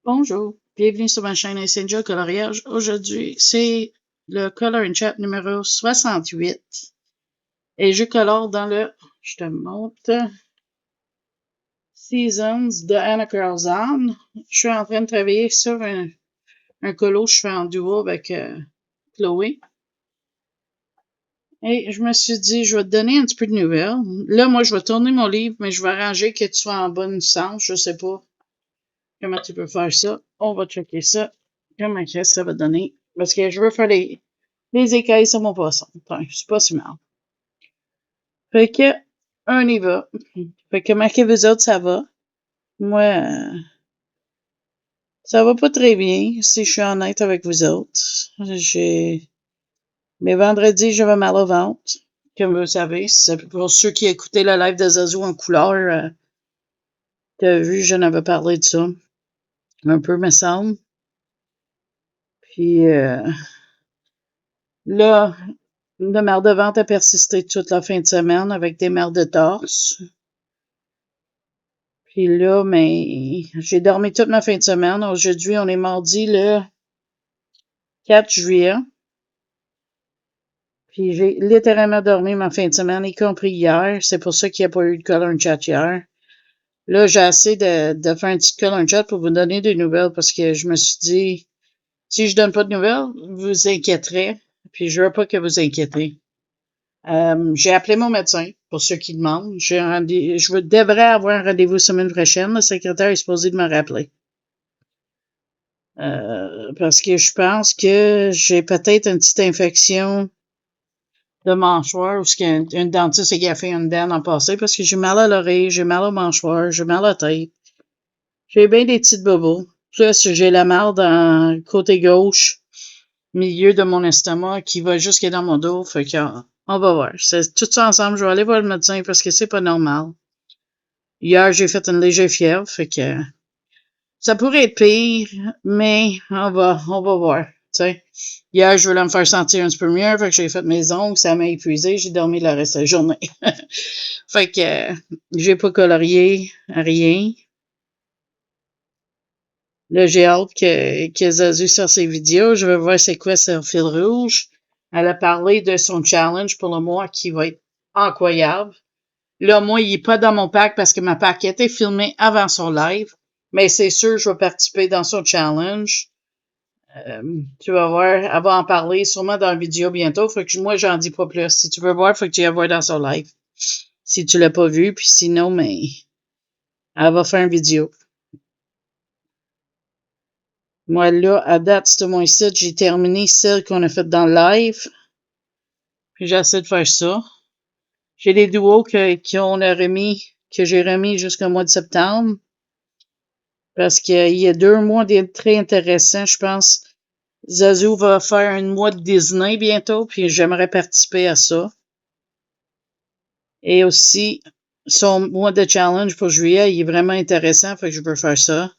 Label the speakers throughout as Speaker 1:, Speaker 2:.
Speaker 1: Bonjour, bienvenue sur ma chaîne Essential Coloriage. Aujourd'hui, c'est le Color and Chat numéro 68. Et je colore dans je te montre, Seasons de Anna Carlzon. Je suis en train de travailler sur un colo que je fais en duo avec Chloé. Et je me suis dit, je vais te donner un petit peu de nouvelles. Là, moi, je vais tourner mon livre, mais je vais arranger que tu sois en bonne sens. Je sais pas comment tu peux faire ça. On va checker ça. Comment ça va donner? Parce que je veux faire les écailles sur mon poisson. Enfin, c'est pas si mal. Fait que, on y va. Fait que, comment que vous autres, ça va? Moi, ça va pas très bien, si je suis honnête avec vous autres. Mais vendredi, j'avais mal au ventre. Comme vous savez, pour ceux qui écoutaient le live de Zazu en couleur, t'as vu, j'en avais parlé de ça. Un peu, me semble. Puis, là, le mal de ventre a persisté toute la fin de semaine avec des mal de torse. Puis là, mais j'ai dormi toute ma fin de semaine. Aujourd'hui, on est mardi le 4 juillet. Puis j'ai littéralement dormi ma fin de semaine, y compris hier. C'est pour ça qu'il n'y a pas eu de Color and Chat hier. Là, j'ai essayé de faire un petit Color and Chat pour vous donner des nouvelles parce que je me suis dit, si je donne pas de nouvelles, vous vous inquiéterez. Puis je veux pas que vous inquiétez. J'ai appelé mon médecin, pour ceux qui demandent. Je devrais avoir un rendez-vous semaine prochaine. Le secrétaire est supposé de me rappeler. Parce que je pense que j'ai peut-être une petite infection de mâchoire ou ce qu'une dentiste qui a fait une dent en passé parce que j'ai mal à l'oreille, j'ai mal au mâchoire, j'ai mal à la tête. J'ai bien des petites bobos. Plus, j'ai la malle dans le côté gauche, milieu de mon estomac, qui va jusque dans mon dos. Fait que, on va voir. C'est tout ça ensemble. Je vais aller voir le médecin parce que c'est pas normal. Hier, j'ai fait une légère fièvre. Fait que, ça pourrait être pire, mais on va voir. T'sais. Hier, je voulais me faire sentir un petit peu mieux, fait que j'ai fait mes ongles, ça m'a épuisé, j'ai dormi le reste de la journée. Fait que j'ai pas colorié rien. Là, j'ai hâte que Zazu sorte ses vidéos. Je vais voir c'est quoi son fil rouge. Elle a parlé de son challenge pour le mois qui va être incroyable. Là, moi, il est pas dans mon pack parce que ma pack a été filmée avant son live. Mais c'est sûr, je vais participer dans son challenge. Tu vas voir, elle va en parler sûrement dans la vidéo bientôt. Fait que moi, j'en dis pas plus. Si tu veux voir, faut que tu y voir dans son live. Si tu l'as pas vu, puis sinon, mais elle va faire une vidéo. Moi, là, à date, c'est mon site, j'ai terminé celle qu'on a faite dans le live. Puis j'essaie de faire ça. J'ai des duos que j'ai remis jusqu'au mois de septembre. Parce qu'il y a 2 mois très intéressants, je pense. Zazu va faire un mois de Disney bientôt, puis j'aimerais participer à ça. Et aussi, son mois de challenge pour juillet, il est vraiment intéressant, fait que je veux faire ça.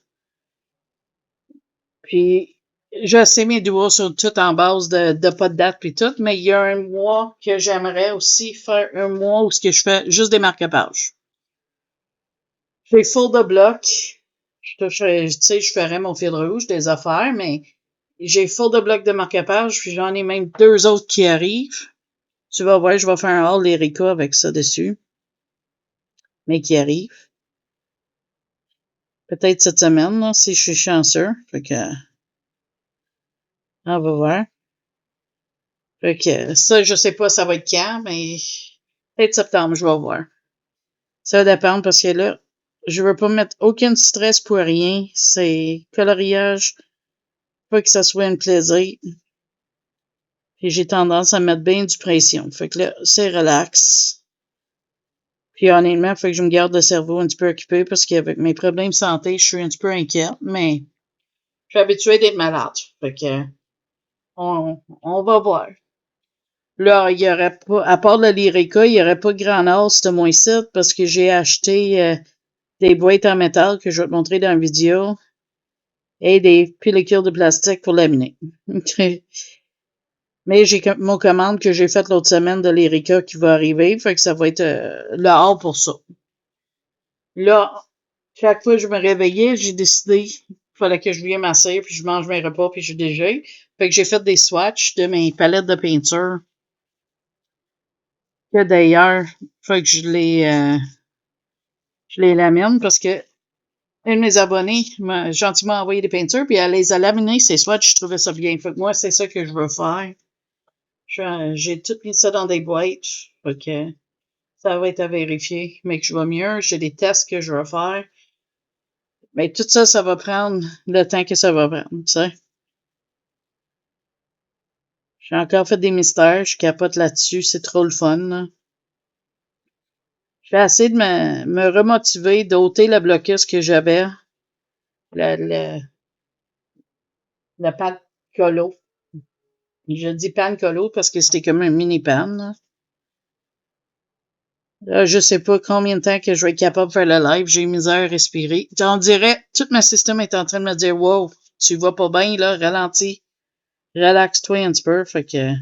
Speaker 1: Puis, je sais mes duos sont tout en base de pas de date puis tout, mais il y a un mois que j'aimerais aussi faire un mois où je fais juste des marque-pages. J'ai full de blocs. Tu sais, je ferais mon fil rouge des affaires, mais j'ai full de blocs de marque-pages, puis j'en ai même 2 autres qui arrivent. Tu vas voir, je vais faire un haul Erika avec ça dessus. Mais qui arrive. Peut-être cette semaine, là, si je suis chanceux. Fait que, on va voir. Fait que, ça, je sais pas ça va être quand, mais peut-être septembre, je vais voir. Ça va dépendre parce que là, je veux pas mettre aucun stress pour rien. C'est coloriage. Pas que ça soit un plaisir. Puis j'ai tendance à mettre bien du pression. Fait que là, c'est relax. Puis honnêtement, il faut que je me garde le cerveau un petit peu occupé parce qu'avec mes problèmes de santé, je suis un petit peu inquiète, mais je suis habituée d'être malade. Fait que on va voir. Là, il y aurait pas, à part le Lyrica, il n'y aurait pas grand os de mon site parce que j'ai acheté des boîtes en métal que je vais te montrer dans la vidéo et des pellicules de plastique pour laminer. Mais j'ai mon commande que j'ai faite l'autre semaine de l'Erika qui va arriver, fait que ça va être le hors pour ça. Là, chaque fois que je me réveillais, j'ai décidé fallait que je vienne m'asseoir, puis je mange mes repas, puis je déjeune. Fait que j'ai fait des swatchs de mes palettes de peinture. Que d'ailleurs, faut que je les lamine parce que un de mes abonnés m'a gentiment envoyé des peintures, puis elle les a laminées, ces swatchs, je trouvais ça bien. Fait que moi, c'est ça que je veux faire. J'ai tout mis ça dans des boîtes. Fait que ça va être à vérifier. Mais que je vais mieux. J'ai des tests que je vais faire. Mais tout ça, ça va prendre le temps que ça va prendre, tu sais. J'ai encore fait des mystères. Je capote là-dessus. C'est trop le fun, là. Je vais essayer de me remotiver, d'ôter le blocus que j'avais. Le pan colo. Je dis pan colo parce que c'était comme un mini pan, là. Là, je sais pas combien de temps que je vais être capable de faire le live. J'ai misère à respirer. On dirait, tout mon système est en train de me dire, wow, tu vas pas bien, là, ralentis. Relaxe-toi un petit peu. Fait que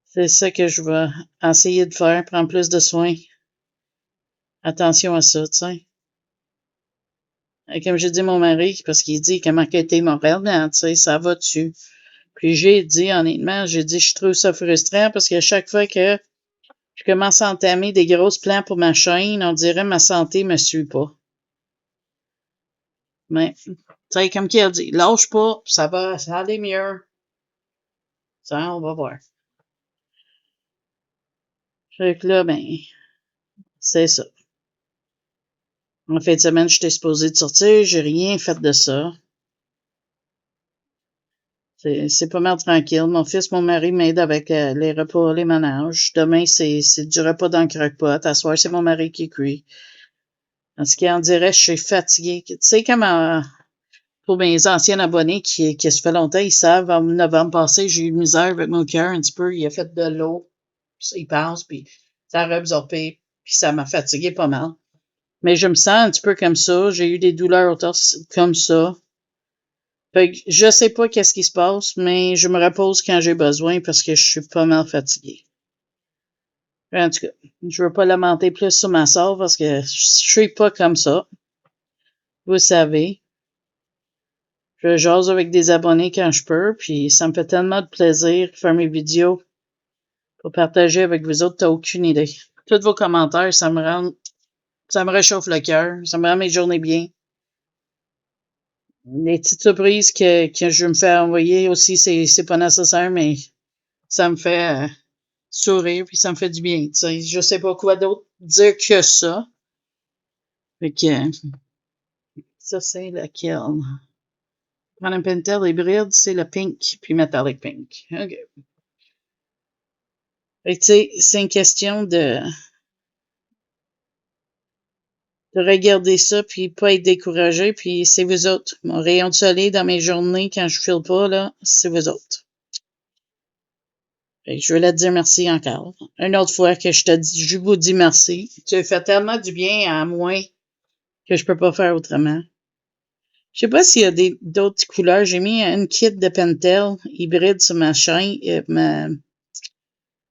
Speaker 1: c'est ça que je vais essayer de faire. Prendre plus de soin. Attention à ça, tu sais. Comme j'ai dit à mon mari, parce qu'il dit comment que t'es moralement, tu sais, ça va-tu? Puis j'ai dit, honnêtement, je trouve ça frustrant parce que chaque fois que je commence à entamer des grosses plans pour ma chaîne, on dirait ma santé me suit pas. Mais, tu sais, comme qu'il a dit, lâche pas, ça va aller mieux. Ça, on va voir. Fait que là, ben, c'est ça. En fin de semaine, j'étais supposée de sortir, j'ai rien fait de ça. C'est pas mal tranquille. Mon fils, mon mari m'aide avec les repas, les ménages. Demain, c'est du repas dans le croque-pot. À soir, c'est mon mari qui cuit. Parce qu'on dirait, je suis fatiguée. Tu sais, comme pour mes anciens abonnés qui se fait longtemps, ils savent, en novembre passé, j'ai eu de misère avec mon cœur un petit peu. Il a fait de l'eau, puis il passe, puis ça a réabsorbé, puis ça m'a fatigué pas mal. Mais je me sens un petit peu comme ça. J'ai eu des douleurs au torse comme ça. Fait que je sais pas qu'est-ce qui se passe, mais je me repose quand j'ai besoin parce que je suis pas mal fatiguée. En tout cas, je veux pas lamenter plus sur ma sort parce que je suis pas comme ça. Vous savez. Je jase avec des abonnés quand je peux, puis ça me fait tellement de plaisir de faire mes vidéos pour partager avec vous autres, t'as aucune idée. Tous vos commentaires, ça me réchauffe le cœur, ça me rend mes journées bien. Les petites surprises que je me fais envoyer aussi, c'est pas nécessaire, mais ça me fait sourire, puis ça me fait du bien. T'sais. Je sais pas quoi d'autre dire que ça. Fait que ça, c'est lequel? Prendre un Pentel hybride, c'est le pink, puis metallic pink. OK. Fait que tu sais, c'est une question de regarder ça, puis pas être découragé, puis c'est vous autres. Mon rayon de soleil dans mes journées, quand je file pas, là, c'est vous autres. Fait que je veux te dire merci encore. Une autre fois que je vous dis merci. Tu fais tellement du bien à moi que je peux pas faire autrement. Je sais pas s'il y a d'autres couleurs. J'ai mis une kit de Pentel hybride sur ma chaîne,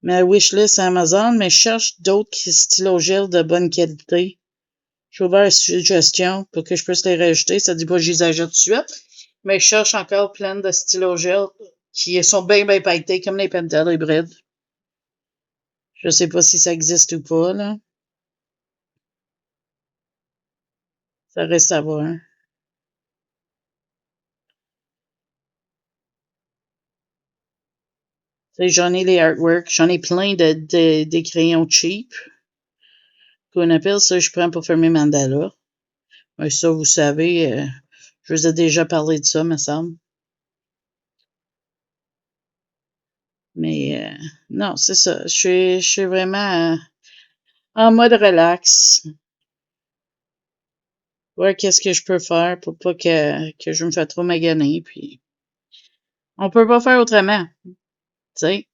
Speaker 1: ma wishlist Amazon, mais je cherche d'autres stylos gel de bonne qualité. Je suis ouvert à suggestions pour que je puisse les rajouter. Ça dit pas que je les ajoute tout de suite, mais je cherche encore plein de stylos gel qui sont bien pailletés comme les Pentel hybrides. Je sais pas si ça existe ou pas, là. Ça reste à voir. Tu sais, j'en ai les artworks, j'en ai plein des crayons cheap. Qu'on appelle ça, je prends pour faire mes mandalas. Mais ça, vous savez, je vous ai déjà parlé de ça, me semble. Mais non, c'est ça. Je suis vraiment en mode relax. Voir qu'est-ce que je peux faire pour pas que je me fasse trop maganer. Puis on peut pas faire autrement. Tu sais.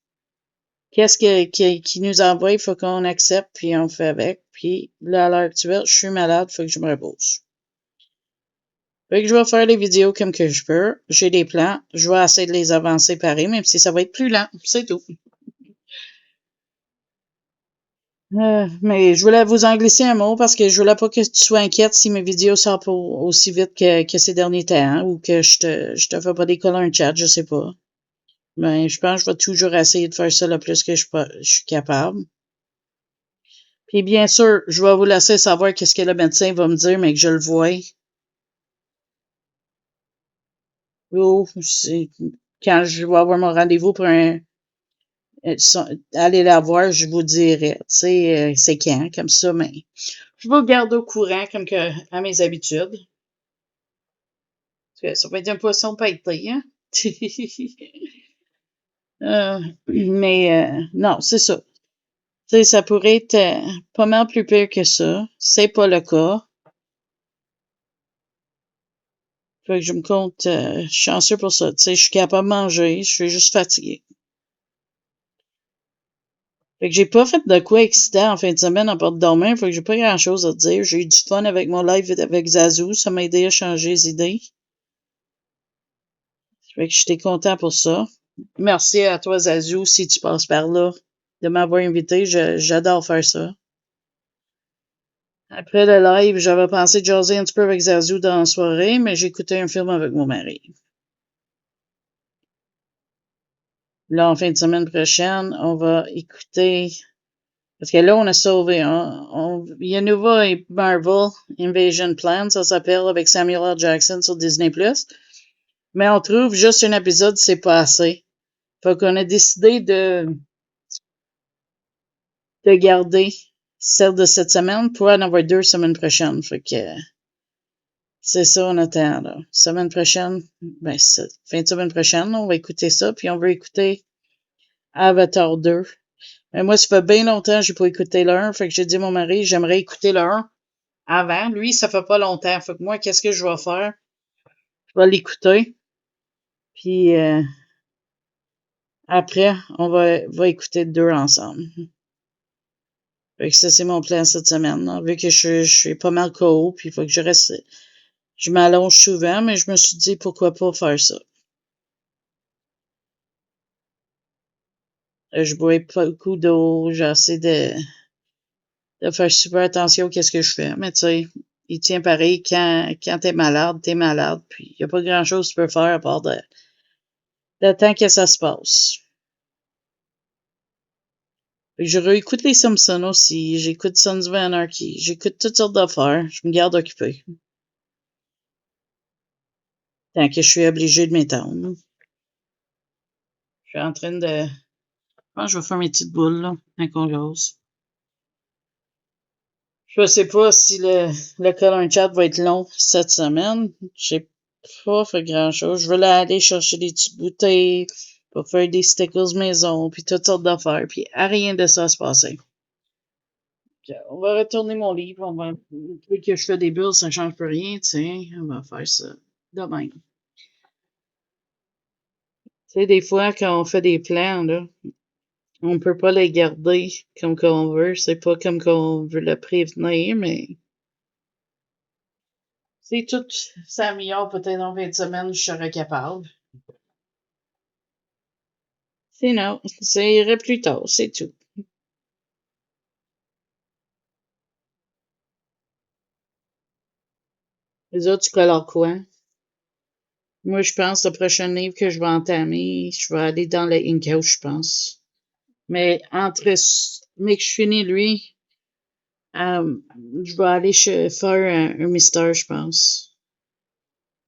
Speaker 1: Qu'est-ce qui nous envoie, il faut qu'on accepte, puis on fait avec. Puis là, à l'heure actuelle, je suis malade, il faut que je me repose. Fait que je vais faire les vidéos comme que je peux. J'ai des plans. Je vais essayer de les avancer pareil, même si ça va être plus lent. C'est tout. Mais je voulais vous en glisser un mot parce que je voulais pas que tu sois inquiète si mes vidéos sortent pas aussi vite que ces derniers temps, hein, ou que je te fais pas des colonnes chat, je sais pas. Mais je pense que je vais toujours essayer de faire ça le plus que je suis capable. Puis bien sûr, je vais vous laisser savoir qu'est-ce que le médecin va me dire, mais que je le vois. Oh, quand je vais avoir mon rendez-vous pour aller la voir, je vous dirai, tu sais, c'est quand, comme ça, mais je vais vous garder au courant, comme que, à mes habitudes. Ça va être un poisson pailleté, hein? Mais non, c'est ça. Tu sais, ça pourrait être pas mal plus pire que ça. C'est pas le cas. Fait que je me compte chanceux pour ça. Tu sais, je suis capable de manger, je suis juste fatiguée. Fait que j'ai pas fait de quoi excitant en fin de semaine en porte de dormir. Fait que j'ai pas grand chose à dire. J'ai eu du fun avec mon live avec Zazu. Ça m'a aidé à changer les idées. Fait que j'étais content pour ça. Merci à toi, Zazu, si tu passes par là, de m'avoir invité. J'adore faire ça. Après le live, j'avais pensé jaser un petit peu avec Zazu dans la soirée, mais j'ai écouté un film avec mon mari. Là, en fin de semaine prochaine, on va écouter. Parce que là, on a sauvé. Il y a un nouveau Marvel Invasion Plan, ça s'appelle, avec Samuel L. Jackson sur Disney+. Mais on trouve juste un épisode, c'est pas assez. Fait qu'on a décidé de garder celle de cette semaine pour en avoir deux semaines prochaines. Fait que c'est ça, on attend, là. Semaine prochaine, ben, fin de semaine prochaine, on va écouter ça, puis on va écouter Avatar 2. Mais moi, ça fait bien longtemps que j'ai pas écouté le 1, fait que j'ai dit à mon mari, j'aimerais écouter le 1 avant. Lui, ça fait pas longtemps. Fait que moi, qu'est-ce que je vais faire? Je vais l'écouter, puis après, on va écouter le 2 ensemble. Fait que ça, c'est mon plan cette semaine, là. Vu que je suis pas mal KO, puis il faut que je reste. Je m'allonge souvent, mais je me suis dit pourquoi pas faire ça. Je bois pas beaucoup d'eau, j'essaie de faire super attention à ce que je fais. Mais tu sais, il tient pareil, quand t'es malade, puis il n'y a pas grand-chose que tu peux faire à part de temps que ça se passe. Je réécoute les Simpsons aussi, j'écoute Sons of Anarchy, j'écoute toutes sortes d'affaires, je me garde occupé. Tant que je suis obligé de m'étendre. Je suis en train de. Je pense que je vais faire mes petites boules, là, quand on jase. Je sais pas si le call chat va être long cette semaine. J'ai pas fait grand chose. Je vais aller chercher des petites bouteilles pour faire des stickers maison, puis toutes sortes d'affaires, puis rien de ça se passer. On va retourner mon livre, on va. Vu que je fais des bulles, ça change plus rien, tiens, on va faire ça de même. Tu sais, des fois, quand on fait des plans, là, on peut pas les garder comme qu'on veut. C'est pas comme qu'on veut le prévenir, mais si tout s'améliore peut-être en 20 semaines, je serais capable. Sinon, ça irait plus tard, c'est tout. Les autres, tu colores quoi? Moi, je pense que le prochain livre que je vais entamer, je vais aller dans le Ink House, je pense. Mais mais que je finis lui, je vais aller faire un mystère, je pense.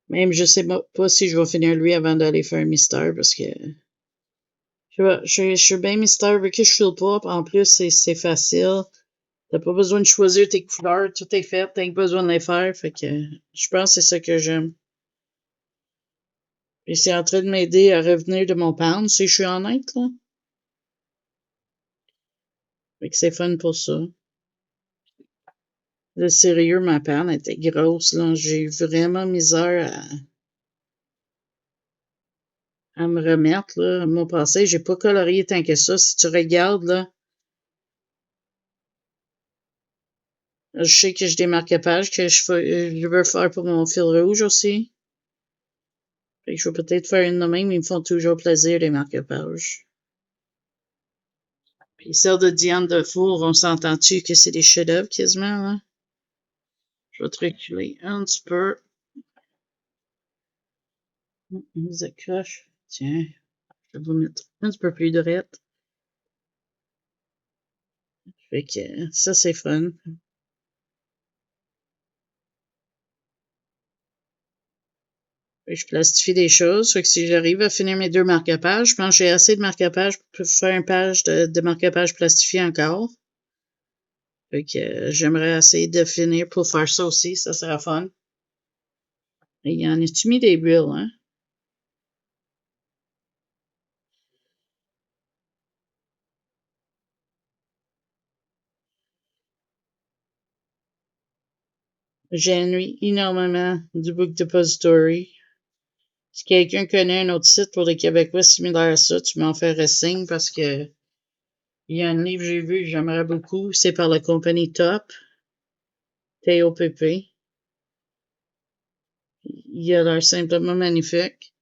Speaker 1: Même je sais pas si je vais finir lui avant d'aller faire un mystère parce que je suis bien mystère vu que je file pas. En plus, c'est facile. T'as pas besoin de choisir tes couleurs, tout est fait, t'as pas besoin de les faire. Fait que je pense que c'est ça que j'aime. Et c'est en train de m'aider à revenir de mon pound si je suis honnête, là. Fait que c'est fun pour ça. Le sérieux, ma panne était grosse, là. J'ai eu vraiment misère à me remettre, là. Mon passé, j'ai pas colorié tant que ça. Si tu regardes, là, je sais que j'ai des marque-pages que je veux faire pour mon fil rouge aussi. Fait que je vais peut-être faire une de même, ils me font toujours plaisir, les marque-pages. Puis celle de Diane Defour, on s'entend-tu que c'est des chefs-d'œuvre quasiment, hein? Je vais te reculer un petit peu. Ils accrochent. Tiens, je vais vous mettre un petit peu plus de droite. Fait que ça, c'est fun. Fait que je plastifie des choses. Fait que si j'arrive à finir mes 2 marque-pages, je pense que j'ai assez de marque-pages pour faire une page de marque-page plastifié encore. Fait que j'aimerais essayer de finir pour faire ça aussi. Ça sera fun. Et il y en a-tu mis des bulles, hein? J'ennuie énormément du Book Depository. Si quelqu'un connaît un autre site pour les Québécois similaire à ça, tu m'en ferais signe parce que il y a un livre que j'ai vu que j'aimerais beaucoup. C'est par la compagnie Top, T-O-P-P. Il a l'air simplement magnifique.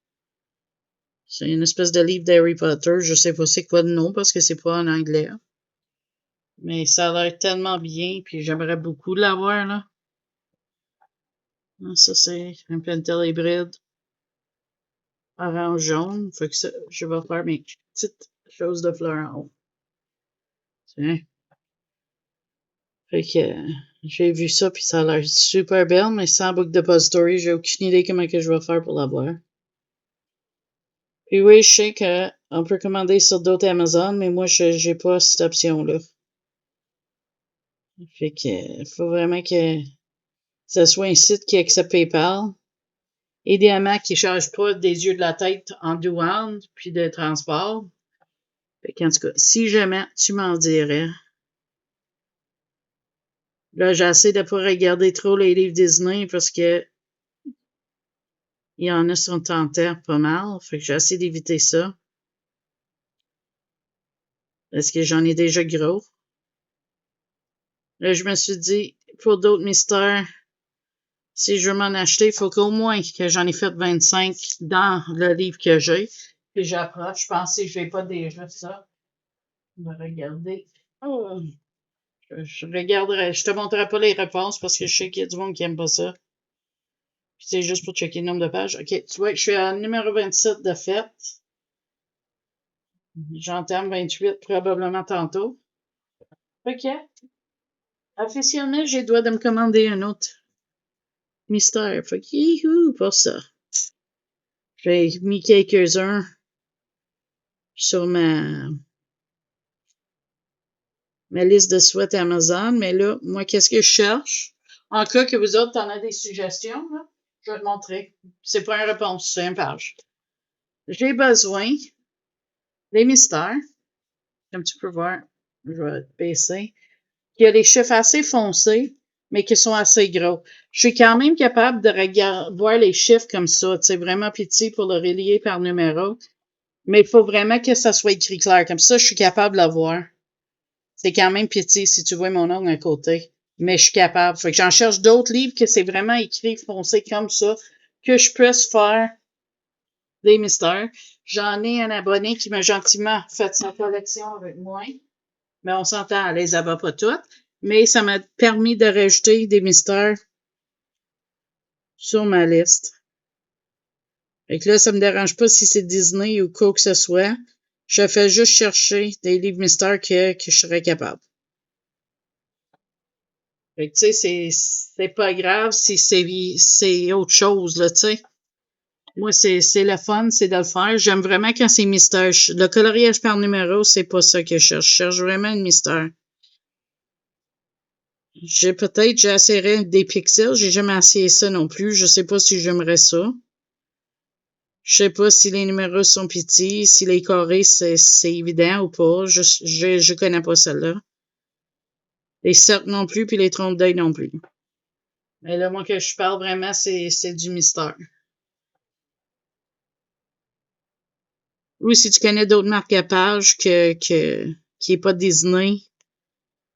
Speaker 1: C'est une espèce de livre d'Harry Potter. Je sais pas c'est quoi le nom parce que c'est pas en anglais. Mais ça a l'air tellement bien, puis j'aimerais beaucoup l'avoir, là. Ça, c'est un Pentel hybride orange jaune. Fait que ça, je vais faire mes petites choses de fleurs en haut. Tiens. Fait que j'ai vu ça, puis ça a l'air super belle, mais sans Book Depository, j'ai aucune idée comment que je vais faire pour l'avoir. Puis oui, je sais qu'on peut commander sur d'autres Amazon, mais moi, j'ai pas cette option-là. Fait que faut vraiment que ce soit un site qui accepte PayPal. Idéalement, qui ne charge pas des yeux de la tête en douane puis de transport. Fait qu'en tout cas, si jamais tu m'en dirais. Là, j'essaie de pas regarder trop les livres Disney parce que il y en a sur ton terre pas mal. Fait que j'essaie d'éviter ça. Parce que j'en ai déjà gros. Là, je me suis dit, pour d'autres mystères, si je veux m'en acheter, il faut qu'au moins que j'en ai fait 25 dans le livre que j'ai. Puis j'approche. Je pensais que je n'ai pas déjà ça. On va regarder. Oh, je regarderai. Je te montrerai pas les réponses parce que je sais qu'il y a du monde qui aime pas ça. Puis c'est juste pour checker le nombre de pages. OK, tu vois, je suis à numéro 27 de fait. J'entame 28 probablement tantôt. OK. Officiellement, j'ai le droit de me commander un autre mystère. Fait que, youhou, pour ça. J'ai mis quelques-uns sur ma liste de souhaits Amazon, mais là, moi, qu'est-ce que je cherche? En cas que vous autres, en avez des suggestions, là, je vais te montrer. C'est pas une réponse, c'est une page. J'ai besoin des mystères. Comme tu peux voir, je vais baisser. Il y a des chiffres assez foncés, mais qui sont assez gros. Je suis quand même capable de voir les chiffres comme ça. C'est vraiment petit pour le relier par numéro. Mais il faut vraiment que ça soit écrit clair. Comme ça, je suis capable de le voir. C'est quand même petit si tu vois mon ongle à côté. Mais je suis capable. Fait que j'en cherche d'autres livres que c'est vraiment écrit foncé comme ça, que je puisse faire des mystères. J'en ai un abonné qui m'a gentiment fait sa collection avec moi. Mais on s'entend, elle les a pas toutes. Mais ça m'a permis de rajouter des mystères sur ma liste. Fait que là, ça me dérange pas si c'est Disney ou quoi que ce soit. Je fais juste chercher des livres mystères que je serais capable. Fait que, tu sais, c'est pas grave si c'est autre chose, là, tu sais. Moi, c'est le fun, c'est de le faire. J'aime vraiment quand c'est mystère. Le coloriage par numéro, c'est pas ça que je cherche. Je cherche vraiment un mystère. J'essaierai des pixels. J'ai jamais essayé ça non plus. Je sais pas si j'aimerais ça. Je sais pas si les numéros sont petits, si les carrés, c'est évident ou pas. Je connais pas celle-là. Les cercles non plus, puis les trompes d'œil non plus. Mais là, moi, que je parle vraiment, c'est du mystère. Oui, si tu connais d'autres marques à page qui est pas Disney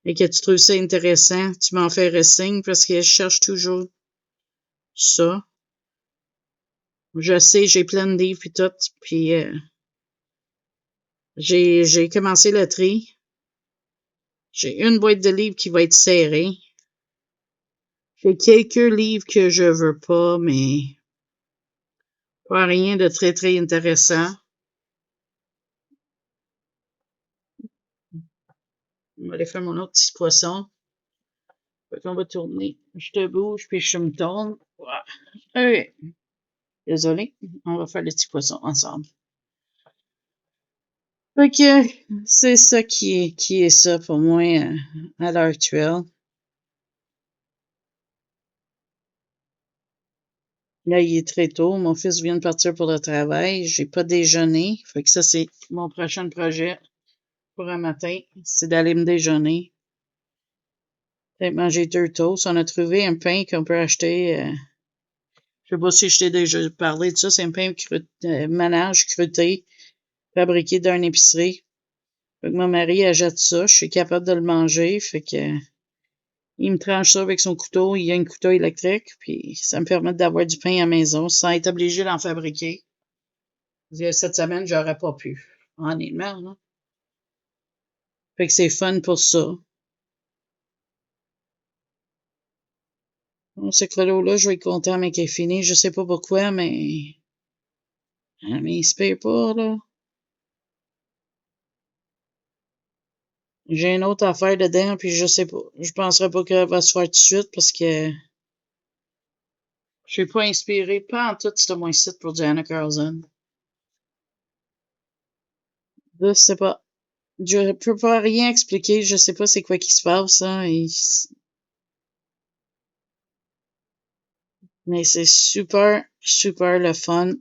Speaker 1: et que tu trouves ça intéressant, tu m'en ferais signe parce que je cherche toujours ça. Je sais, j'ai plein de livres puis tout, puis j'ai commencé le tri. J'ai une boîte de livres qui va être serrée. J'ai quelques livres que je veux pas, mais pas rien de très, très intéressant. On va aller faire mon autre petit poisson. Fait qu'on va tourner. Je te bouge, puis je me tourne. Ouais. Désolé. On va faire le petit poisson ensemble. Fait que c'est ça qui est ça pour moi à l'heure actuelle. Là, il est très tôt. Mon fils vient de partir pour le travail. J'ai pas déjeuné. Fait que ça, c'est mon prochain projet pour un matin. C'est d'aller me déjeuner. Peut-être manger 2 toasts. On a trouvé un pain qu'on peut acheter. Je sais pas si je t'ai déjà parlé de ça. C'est un pain manage cruté, fabriqué d'une épicerie. Fait que mon mari achète ça. Je suis capable de le manger. Fait que il me tranche ça avec son couteau. Il y a un couteau électrique. Puis ça me permet d'avoir du pain à la maison sans être obligé d'en fabriquer. Cette semaine, j'aurais pas pu. Honnêtement, là. Fait que c'est fun pour ça. Ce credo-là, je vais être content, mais qu'il est fini. Je sais pas pourquoi, mais il se paye pas, là. J'ai une autre affaire dedans, puis je sais pas. Je penserais pas qu'elle va se faire tout de suite parce que je suis pas inspiré, pas en tout, ce mois-ci pour du Anna Carlson. Je sais pas. Je peux pas rien expliquer. Je sais pas c'est quoi qui se passe, hein. Mais c'est super, super le fun.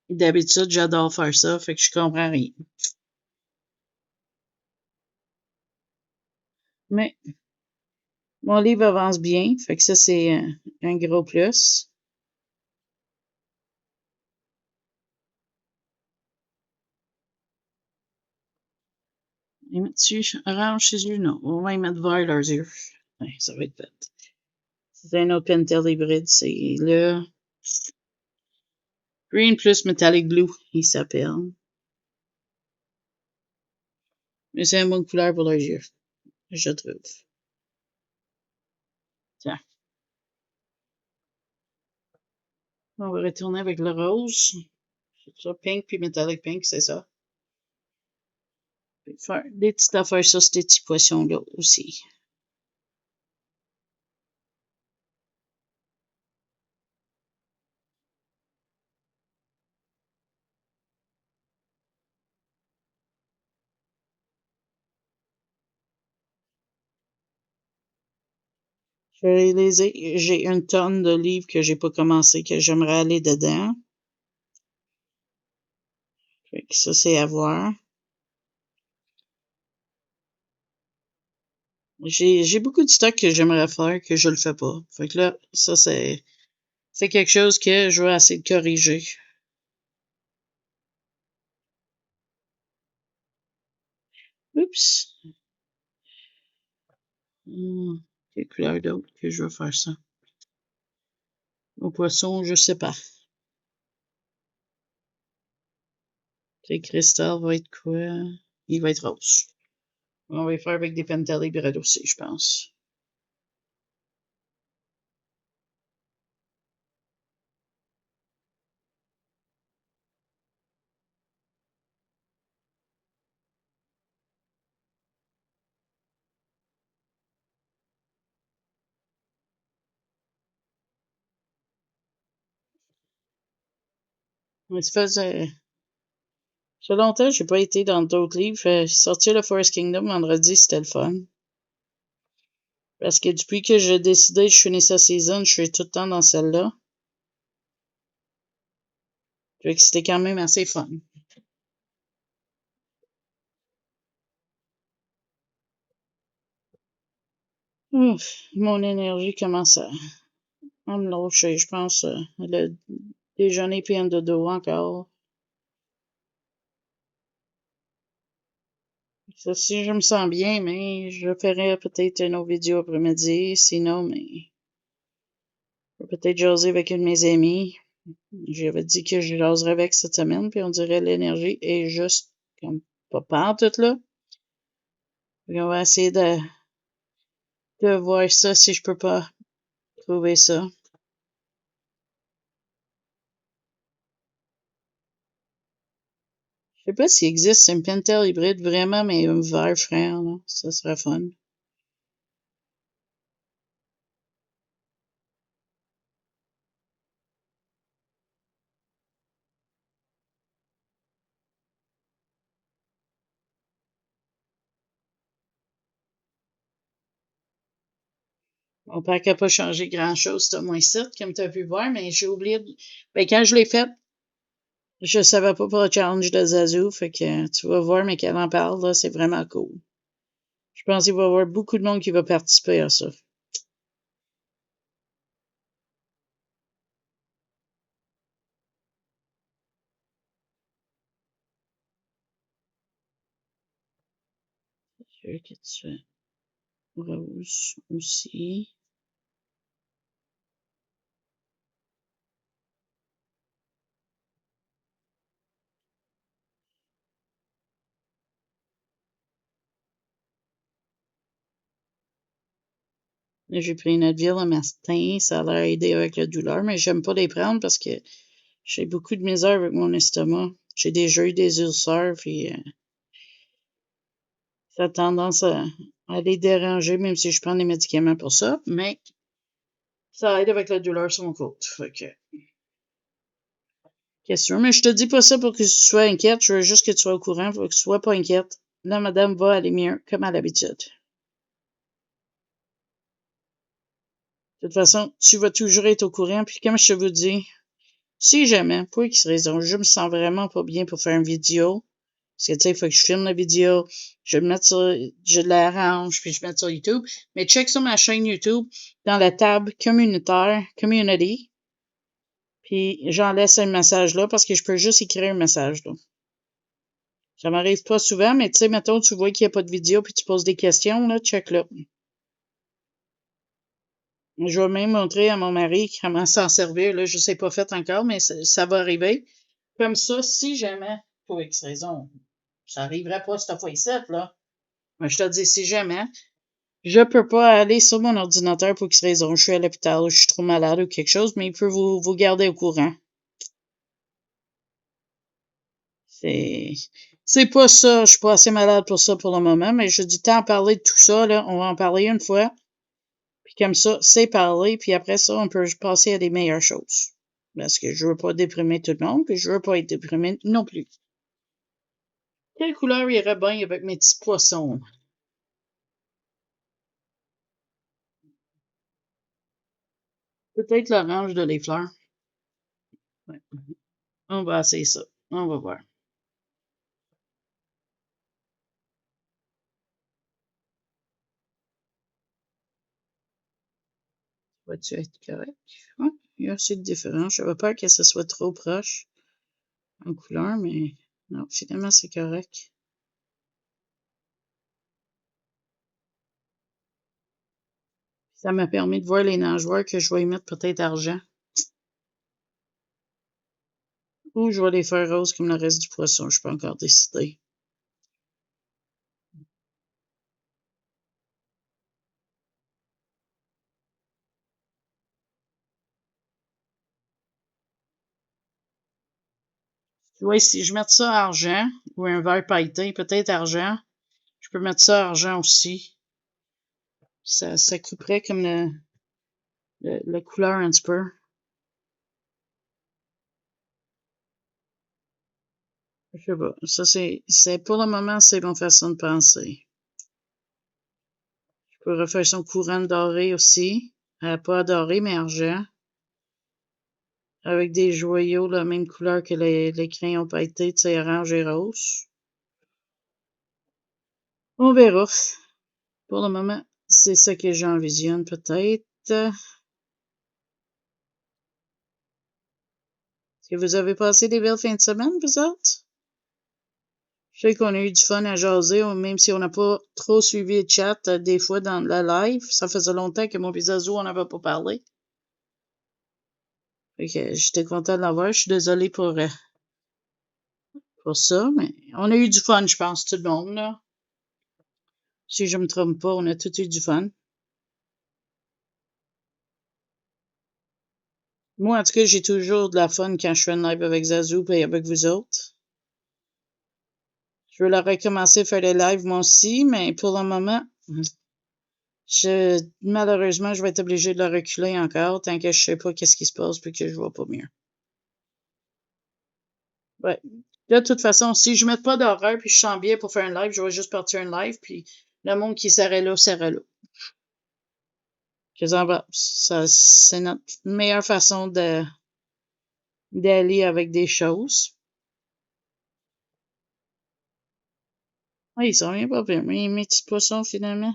Speaker 1: D'habitude, j'adore faire ça, fait que je comprends rien. Mais mon livre avance bien, fait que ça, c'est un gros plus. Ils mettent-tu orange chez eux? Non. On va y mettre vert leurs yeux. Ouais, ça va être fait. C'est un autre Pentel hybride. C'est le Green plus Metallic Blue, il s'appelle. Mais c'est une bonne couleur pour leurs yeux, je trouve. Tiens. On va retourner avec le rose. C'est ça, pink puis Metallic Pink, c'est ça. Faire des petites affaires sur ces petits poissons-là aussi. J'ai une tonne de livres que j'ai pas commencé, que j'aimerais aller dedans. Fait que ça, c'est à voir. J'ai beaucoup de stock que j'aimerais faire, que je le fais pas. Fait que là, ça, c'est quelque chose que je vais essayer de corriger. Oups! Quelle couleur d'autre que je veux faire ça? Au poisson, je sais pas. Le cristal va être quoi? Il va être rose. On va y faire avec des Pentel hybrides aussi, je pense. Mais ça fait longtemps que j'ai pas été dans d'autres livres. Sortir le Forest Kingdom vendredi, c'était le fun. Parce que depuis que j'ai décidé que je finis sa saison, je suis tout le temps dans celle-là. Fait que c'était quand même assez fun. Ouf, mon énergie commence à me lâcher, je pense. Le déjeuner puis un dodo encore. Ça, si je me sens bien, mais je ferai peut-être une autre vidéo après-midi. Sinon, mais je vais peut-être jaser avec une de mes amies. J'avais dit que je jaserais avec cette semaine, puis on dirait l'énergie est juste comme pas toute là. On va essayer de voir ça si je peux pas trouver ça. Je sais pas s'il existe un Pentel hybride vraiment, mais un vert frère, là. Ça serait fun. Mon père n'a pas changé grand-chose, ce mois-ci, comme tu as pu voir, mais j'ai oublié. Ben, quand je l'ai fait, je savais pas pour le challenge de Zazu, fait que tu vas voir, mais qu'elle en parle, là, c'est vraiment cool. Je pense qu'il va y avoir beaucoup de monde qui va participer à ça. Je que tu fais. Rose aussi. Là, j'ai pris une Advil le matin, ça a l'air aidé avec la douleur, mais j'aime pas les prendre parce que j'ai beaucoup de misère avec mon estomac. J'ai déjà eu des ulcères, puis ça a tendance à les déranger, même si je prends des médicaments pour ça, mais ça aide avec la douleur sur mon côte. Fait que, qu'est-ce que tu veux? Mais je te dis pas ça pour que tu sois inquiète, je veux juste que tu sois au courant, faut que tu sois pas inquiète. Là, madame va aller mieux, comme à l'habitude. De toute façon, tu vas toujours être au courant, puis comme je te vous dis, si jamais, pour X raison, je me sens vraiment pas bien pour faire une vidéo, parce que, tu sais, il faut que je filme la vidéo, je l'arrange, puis je mets sur YouTube. Mais check sur ma chaîne YouTube, dans la table communautaire, community, puis j'en laisse un message là, parce que je peux juste écrire un message là. Ça m'arrive pas souvent, mais tu sais, mettons, tu vois qu'il n'y a pas de vidéo, puis tu poses des questions, là, check là. Je vais même montrer à mon mari comment s'en servir, là, je sais pas fait encore, mais ça va arriver. Comme ça, si jamais, pour X raison, ça arriverait pas cette fois-ci, là. Mais je te dis, si jamais, je peux pas aller sur mon ordinateur pour X raison. Je suis à l'hôpital, je suis trop malade ou quelque chose, mais il peut vous garder au courant. C'est, c'est pas ça, je suis pas assez malade pour ça pour le moment, mais je dis, tant parler de tout ça, là, on va en parler une fois. Puis comme ça, c'est parler, puis après ça, on peut passer à des meilleures choses. Parce que je veux pas déprimer tout le monde, puis je veux pas être déprimé non plus. Quelle couleur irait bien avec mes petits poissons? Peut-être l'orange de les fleurs. Ouais. On va essayer ça. On va voir. Va-tu être correct? Ouais, il y a assez de différence. J'avais peur que ce soit trop proche en couleur, mais non, finalement, c'est correct. Ça m'a permis de voir les nageoires que je vais y mettre peut-être argent. Ou je vais les faire rose comme le reste du poisson. Je peux encore décider. Tu vois, si je mets ça argent ou un vert pailleté, peut-être argent, je peux mettre ça argent aussi. Ça couperait comme la couleur un petit peu. Je sais pas. Ça, c'est pour le moment, c'est ma façon de penser. Je peux refaire son couronne dorée aussi. Pas doré, mais argent. Avec des joyaux de la même couleur que les crayons pailletés, tu sais, orange et rose. On verra. Pour le moment, c'est ça que j'envisionne peut-être. Est-ce que vous avez passé des belles fins de semaine, vous autres? Je sais qu'on a eu du fun à jaser, même si on n'a pas trop suivi le chat des fois dans le live. Ça faisait longtemps que mon Bizazou, on n'avait pas parlé. Fait que j'étais content de l'avoir. Je suis désolée pour ça, mais on a eu du fun, je pense, tout le monde, là. Si je me trompe pas, on a tout eu du fun. Moi, en tout cas, j'ai toujours de la fun quand je fais un live avec Zazu et avec vous autres. Je veux leur recommencer à faire des lives moi aussi, mais pour le moment, malheureusement, je vais être obligée de le reculer encore tant que je sais pas qu'est-ce qui se passe puis que je vois pas mieux. Ouais. De toute façon, si je mets pas d'horaire puis je sens bien pour faire un live, je vais juste partir un live puis le monde qui serait là, serait là. Ça, c'est notre meilleure façon d'aller avec des choses. Oui, ils sont bien pas pires. Mes petits poissons, finalement.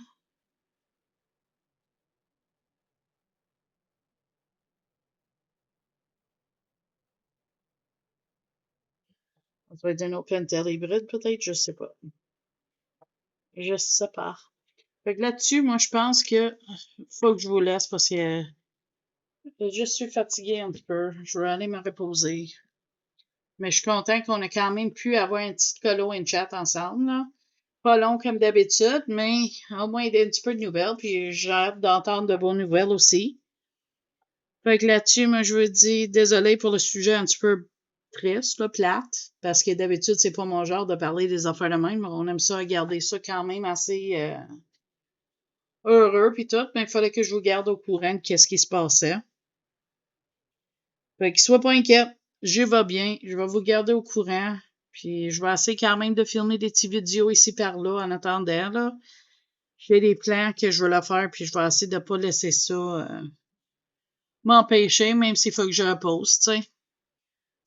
Speaker 1: Ça doit être un open tail hybride, peut-être, je sais pas. Je sais pas. Fait que là-dessus, moi, je pense que faut que je vous laisse parce que je suis fatiguée un petit peu. Je vais aller me reposer. Mais je suis content qu'on ait quand même pu avoir un petit colo et chat ensemble, là. Pas long comme d'habitude, mais au moins un petit peu de nouvelles, puis j'ai hâte d'entendre de bonnes nouvelles aussi. Fait que là-dessus, moi, je veux dire désolé pour le sujet un petit peu triste, là, plate, parce que d'habitude, c'est pas mon genre de parler des affaires de même. On aime ça regarder ça quand même assez heureux puis tout, mais il fallait que je vous garde au courant de qu'est-ce qui se passait. Fait qu'il soit pas inquiète, je vais bien, je vais vous garder au courant, puis je vais essayer quand même de filmer des petites vidéos ici par là en attendant, là. J'ai des plans que je veux le faire, puis je vais essayer de pas laisser ça m'empêcher, même s'il faut que je repose, tu sais.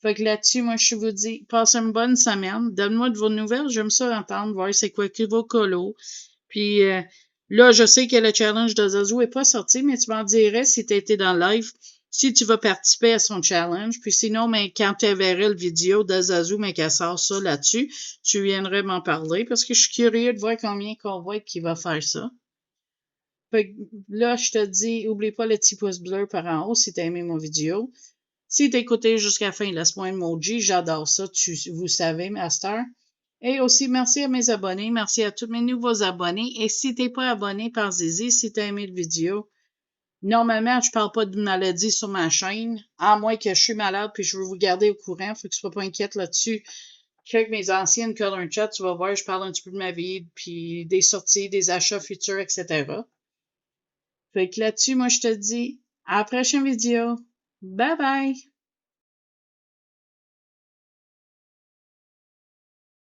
Speaker 1: Fait que là-dessus, moi, je vous dis, passez une bonne semaine. Donne-moi de vos nouvelles. J'aime ça entendre, voir c'est quoi que vos colos. Puis là, je sais que le challenge de Zazu n'est pas sorti, mais tu m'en dirais si tu étais dans le live, si tu vas participer à son challenge. Puis sinon, mais quand tu verrais le vidéo de Zazu, mais qu'elle sort ça là-dessus, tu viendrais m'en parler parce que je suis curieux de voir combien qu'on va être qui va faire ça. Fait que là, je te dis, oublie pas le petit pouce bleu par en haut si tu as aimé mon vidéo. Si t'as écouté jusqu'à la fin, laisse-moi un emoji. J'adore ça. Vous savez, Master. Et aussi, merci à mes abonnés. Merci à tous mes nouveaux abonnés. Et si t'es pas abonné, pensez-y. Si t'as aimé la vidéo. Normalement, je parle pas de maladie sur ma chaîne. À moins que je suis malade puis je veux vous garder au courant. Faut que tu sois pas inquiète là-dessus. Check mes anciennes color chat. Tu vas voir, je parle un petit peu de ma vie, puis des sorties, des achats futurs, etc. Fait que là-dessus, moi, je te dis à la prochaine vidéo. Bye bye!